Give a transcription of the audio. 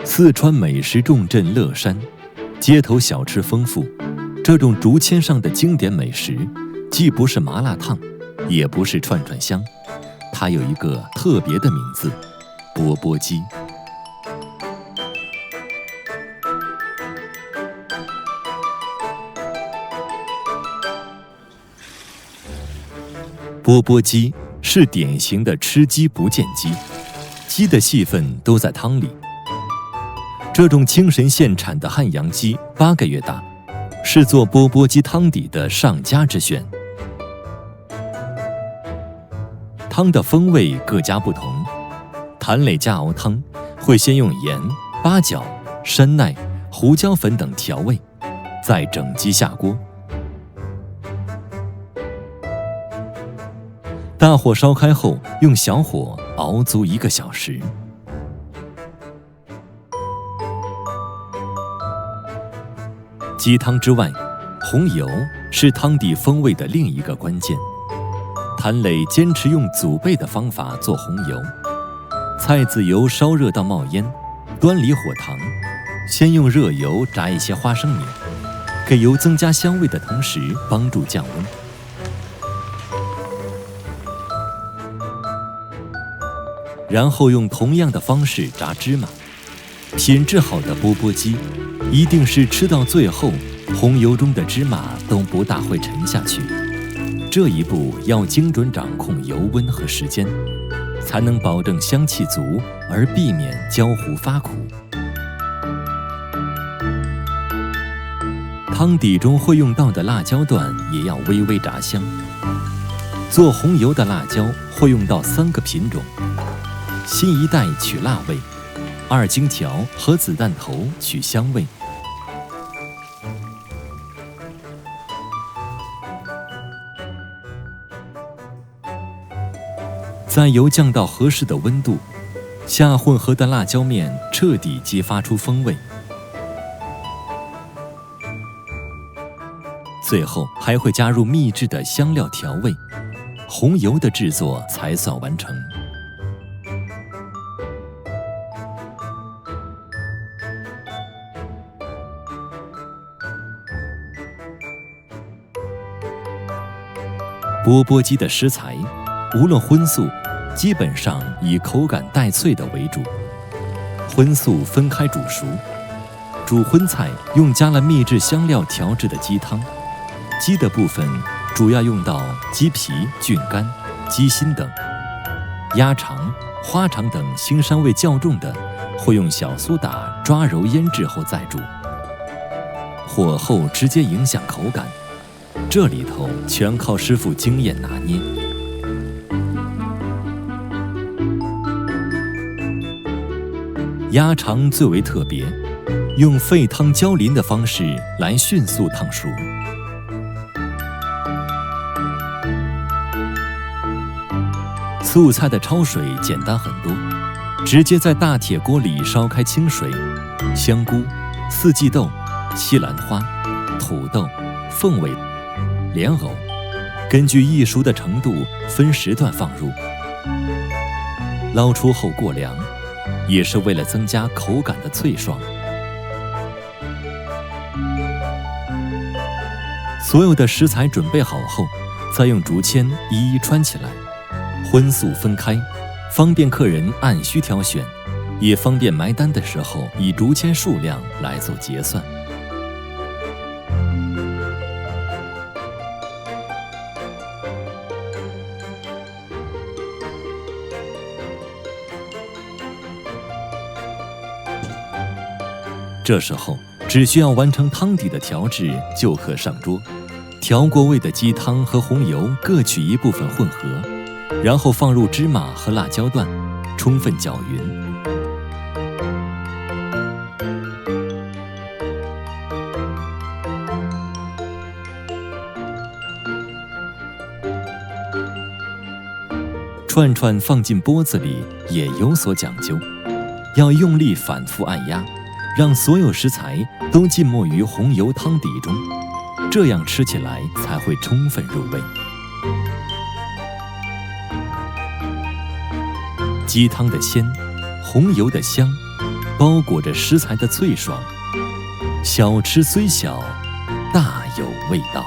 四川美食重镇乐山，街头小吃丰富。这种竹签上的经典美食，既不是麻辣烫，也不是串串香，它有一个特别的名字——钵钵鸡。钵钵鸡是典型的吃鸡不见鸡，鸡的戏份都在汤里。这种清神县产的汉阳鸡8个月大，是做钵钵鸡汤底的上佳之选。汤的风味各家不同，坛磊家熬汤会先用盐、八角、山奈、胡椒粉等调味，再整鸡下锅，大火烧开后，用小火熬足1个小时。鸡汤之外，红油是汤底风味的另一个关键。坛磊坚持用祖辈的方法做红油，菜籽油烧热到冒烟，端离火塘，先用热油炸一些花生米，给油增加香味的同时帮助降温。然后用同样的方式炸芝麻。品质好的钵钵鸡，一定是吃到最后，红油中的芝麻都不大会沉下去。这一步要精准掌控油温和时间，才能保证香气足，而避免焦糊发苦。汤底中会用到的辣椒段也要微微炸香。做红油的辣椒会用到3个品种：新一代取辣味，2荆条和子弹头取香味。在油降到合适的温度，下混合的辣椒面彻底激发出风味。最后还会加入秘制的香料调味，红油的制作才算完成。钵钵鸡的食材，无论荤素，基本上以口感带脆的为主。荤素分开煮熟，煮荤菜用加了秘制香料调制的鸡汤。鸡的部分主要用到鸡皮、菌干、鸡心等。鸭肠、花肠等腥膻味较重的，会用小苏打抓揉腌制后再煮。火候直接影响口感，这里头全靠师傅经验拿捏。鸭肠最为特别，用沸汤浇淋的方式来迅速烫熟。素菜的焯水简单很多，直接在大铁锅里烧开清水，香菇、四季豆、西兰花、土豆、凤尾、莲藕，根据易熟的程度分时段放入。捞出后过凉，也是为了增加口感的脆爽。所有的食材准备好后，再用竹签一一穿起来，荤素分开，方便客人按需挑选，也方便埋单的时候以竹签数量来做结算。这时候只需要完成汤底的调制就可上桌。调过味的鸡汤和红油各取一部分混合，然后放入芝麻和辣椒段，充分搅匀。串串放进钵子里也有所讲究，要用力反复按压，让所有食材都浸没于红油汤底中，这样吃起来才会充分入味。鸡汤的鲜，红油的香，包裹着食材的脆爽。小吃虽小，大有味道。